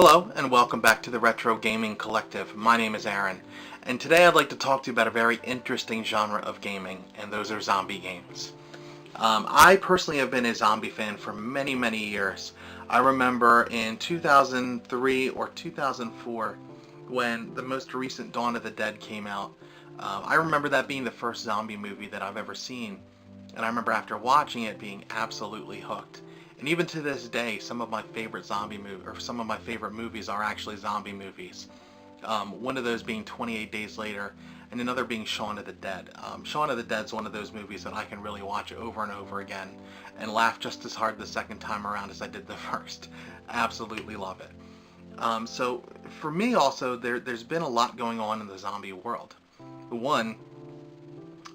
Hello and welcome back to the Retro Gaming Collective. My name is Aaron, and today I'd like to talk to you about a very interesting genre of gaming, and those are zombie games. I personally have been a zombie fan for many, many years. I remember in 2003 or 2004 when the most recent Dawn of the Dead came out. I remember that being the first zombie movie that I've ever seen, and I remember after watching it being absolutely hooked. And even to this day, some of my favorite some of my favorite movies are actually zombie movies. One of those being 28 Days Later, and another being Shaun of the Dead. Shaun of the Dead is one of those movies that I can really watch over and over again and laugh just as hard the second time around as I did the first. I absolutely love it. So for me also, there's been a lot going on in the zombie world. One,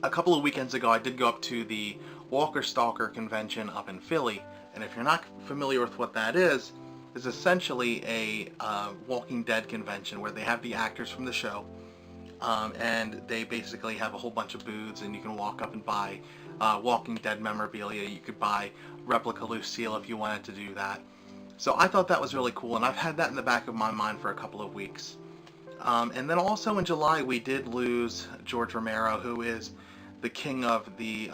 a couple of weekends ago, I did go up to the Walker Stalker convention up in Philly. And if you're not familiar with what that is essentially a Walking Dead convention where they have the actors from the show, and they basically have a whole bunch of booths, and you can walk up and buy Walking Dead memorabilia. You could buy replica Lucille if you wanted to do that. So I thought that was really cool, and I've had that in the back of my mind for a couple of weeks. And then also in July, we did lose George Romero, who is the king of the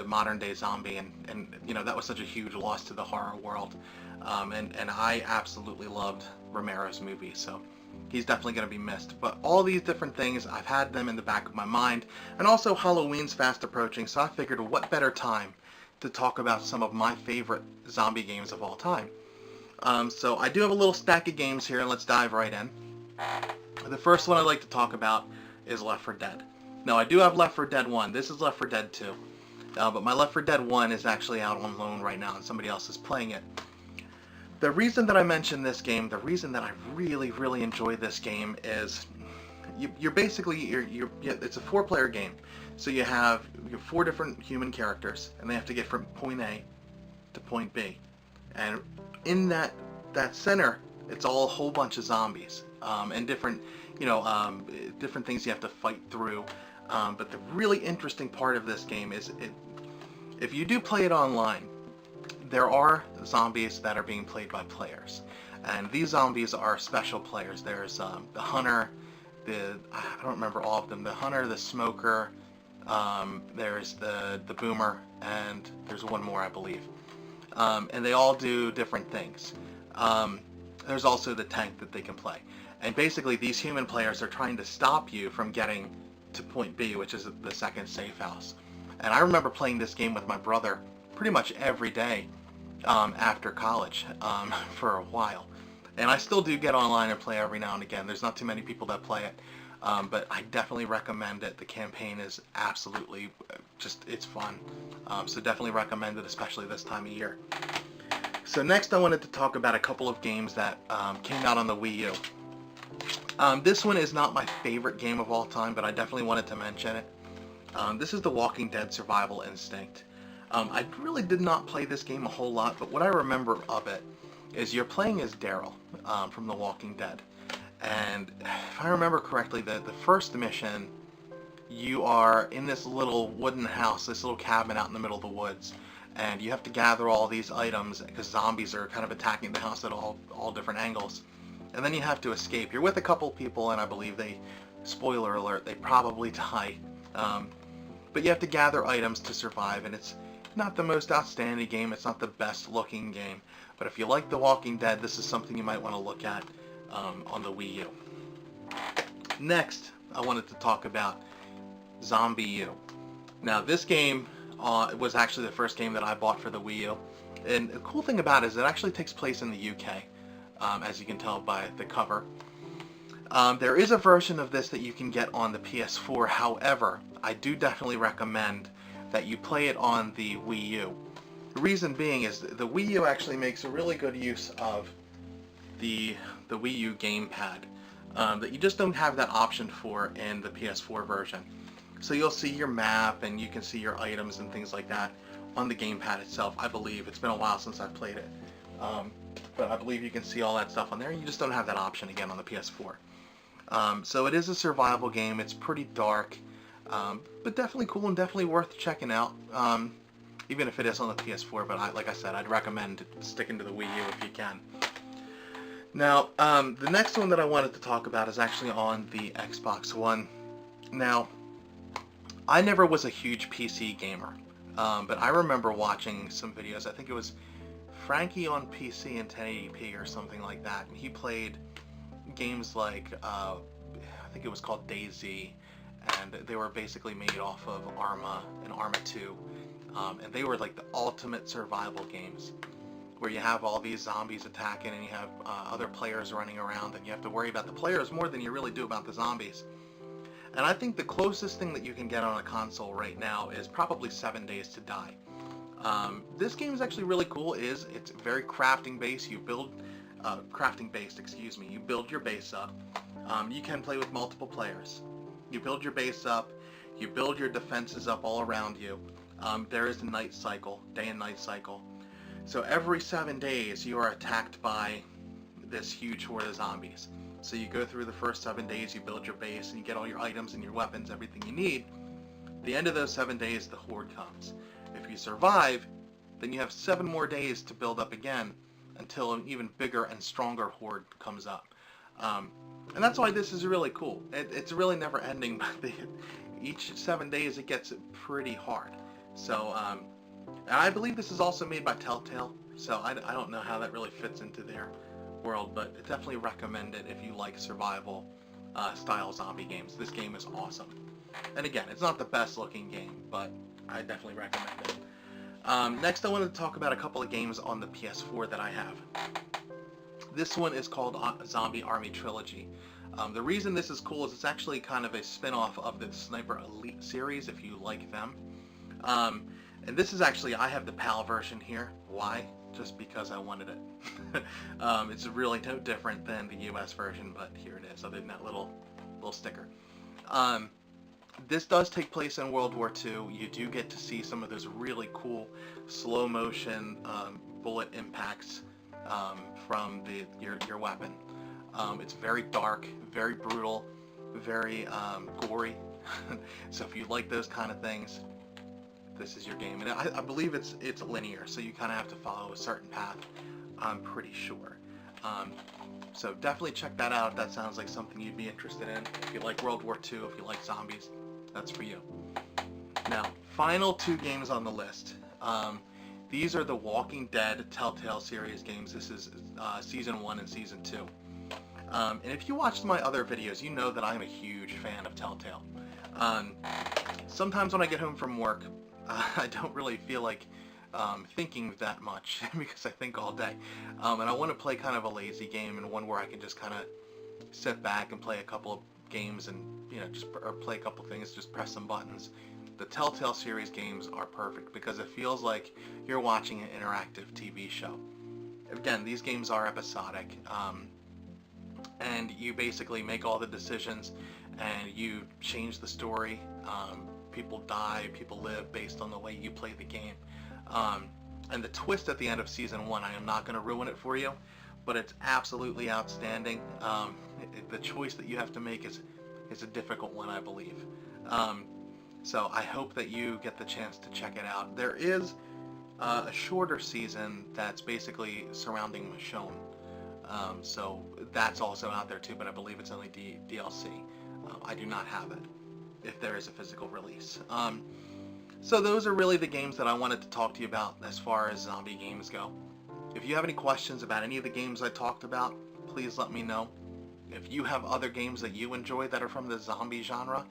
modern day zombie, and you know, that was such a huge loss to the horror world, and I absolutely loved Romero's movies, so he's definitely going to be missed. But all these different things, I've had them in the back of my mind, and also Halloween's fast approaching, so I figured what better time to talk about some of my favorite zombie games of all time. So I do have a little stack of games here, and let's dive right in. The first one I'd like to talk about is Left 4 Dead. Now, I do have Left 4 Dead 1. This is Left 4 Dead 2. But my Left 4 Dead 1 is actually out on loan right now, and somebody else is playing it. The reason that I mention this game, the reason that I really, really enjoy this game is you're basically, it's a 4-player game. So you have 4 different human characters, and they have to get from point A to point B. And in that center, it's all a whole bunch of zombies, and different things you have to fight through. But the really interesting part of this game is if you do play it online, there are zombies that are being played by players. And these zombies are special players. There's the hunter, I don't remember all of them, the hunter, the smoker, there's the boomer, and there's one more, I believe. And they all do different things. There's also the tank that they can play. And basically these human players are trying to stop you from getting to point B, which is the second safe house. And I remember playing this game with my brother pretty much every day after college for a while. And I still do get online and play every now and again. There's not too many people that play it, but I definitely recommend it. The campaign is absolutely it's fun. So definitely recommend it, especially this time of year. So next I wanted to talk about a couple of games that came out on the Wii U. This one is not my favorite game of all time, but I definitely wanted to mention it. This is The Walking Dead Survival Instinct. I really did not play this game a whole lot, but what I remember of it is you're playing as Daryl from The Walking Dead. And if I remember correctly, the first mission, you are in this little wooden house, this little cabin out in the middle of the woods, and you have to gather all these items because zombies are kind of attacking the house at all different angles. And then you have to escape. You're with a couple people, and I believe spoiler alert, they probably die. But you have to gather items to survive, and it's not the most outstanding game, it's not the best looking game. But if you like The Walking Dead, this is something you might want to look at on the Wii U. Next, I wanted to talk about ZombiU. Now, this game was actually the first game that I bought for the Wii U. And the cool thing about it is it actually takes place in the UK. As you can tell by the cover. There is a version of this that you can get on the PS4, however, I do definitely recommend that you play it on the Wii U. The reason being is the Wii U actually makes a really good use of the Wii U gamepad that you just don't have that option for in the PS4 version. So you'll see your map and you can see your items and things like that on the gamepad itself, I believe. It's been a while since I've played it. But I believe you can see all that stuff on there. You just don't have that option again on the PS4. So it is a survival game. It's pretty dark, but definitely cool and definitely worth checking out, even if it is on the PS4. But like I said, I'd recommend sticking to the Wii U if you can. Now, the next one that I wanted to talk about is actually on the Xbox One. Now, I never was a huge PC gamer, but I remember watching some videos. I think it was Frankie on PC in 1080p or something like that, and he played games like, I think it was called DayZ, and they were basically made off of Arma and Arma 2, and they were like the ultimate survival games, where you have all these zombies attacking and you have other players running around, and you have to worry about the players more than you really do about the zombies. And I think the closest thing that you can get on a console right now is probably 7 Days to Die. This game is actually really cool. It's very crafting based. You build crafting based, excuse me. You build your base up. You can play with multiple players. You build your base up. You build your defenses up all around you. There is a night cycle, day and night cycle. So every 7 days you are attacked by this huge horde of zombies. So you go through the first 7 days, you build your base, and you get all your items and your weapons, everything you need. At the end of those 7 days, the horde comes. If you survive, then you have 7 more days to build up again until an even bigger and stronger horde comes up. And that's why this is really cool. It's really never ending, but each 7 days it gets pretty hard. So, and I believe this is also made by Telltale, so I don't know how that really fits into their world, but I definitely recommend it if you like survival style zombie games. This game is awesome. And again, it's not the best looking game, but I definitely recommend it. Next I wanted to talk about a couple of games on the PS4 that I have. This one is called Zombie Army Trilogy. The reason this is cool is it's actually kind of a spin-off of the Sniper Elite series, if you like them. And this is actually, I have the PAL version here. Why? Just because I wanted it. It's really no different than the US version, but here it is, other than that little sticker. This does take place in World War II. You do get to see some of those really cool slow motion bullet impacts from your weapon. It's very dark, very brutal, very gory. So if you like those kind of things, this is your game. And I believe it's linear, so you kind of have to follow a certain path, I'm pretty sure. So definitely check that out. That sounds like something you'd be interested in. If you like World War II, if you like zombies, that's for you. Now, final 2 games on the list. These are the Walking Dead Telltale series games. This is Season 1 and Season 2. And if you watched my other videos, you know that I'm a huge fan of Telltale. Sometimes when I get home from work, I don't really feel like thinking that much because I think all day. And I want to play kind of a lazy game, and one where I can just kind of sit back and play a couple of games and, you know, or play a couple things, just press some buttons. The Telltale series games are perfect because it feels like you're watching an interactive TV show. Again, these games are episodic, and you basically make all the decisions and you change the story. People die, people live based on the way you play the game. And the twist at the end of Season 1, I am not going to ruin it for you, but it's absolutely outstanding. The choice that you have to make is a difficult one, I believe. So I hope that you get the chance to check it out. There is a shorter season that's basically surrounding Michonne. So that's also out there too, but I believe it's only DLC. I do not have it, if there is a physical release. So those are really the games that I wanted to talk to you about as far as zombie games go. If you have any questions about any of the games I talked about, please let me know. If you have other games that you enjoy that are from the zombie genre,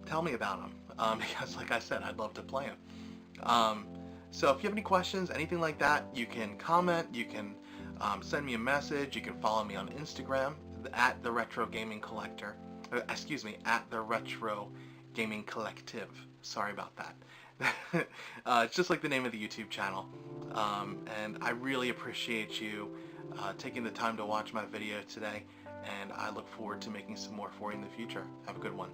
tell me about them. Because like I said, I'd love to play them. So if you have any questions, anything like that, you can comment, you can send me a message, you can follow me on Instagram, at The Retro Gaming Collector. Excuse me, at The Retro Gaming Collective. Sorry about that. It's just like the name of the YouTube channel. And I really appreciate you taking the time to watch my video today, and I look forward to making some more for you in the future. Have a good one.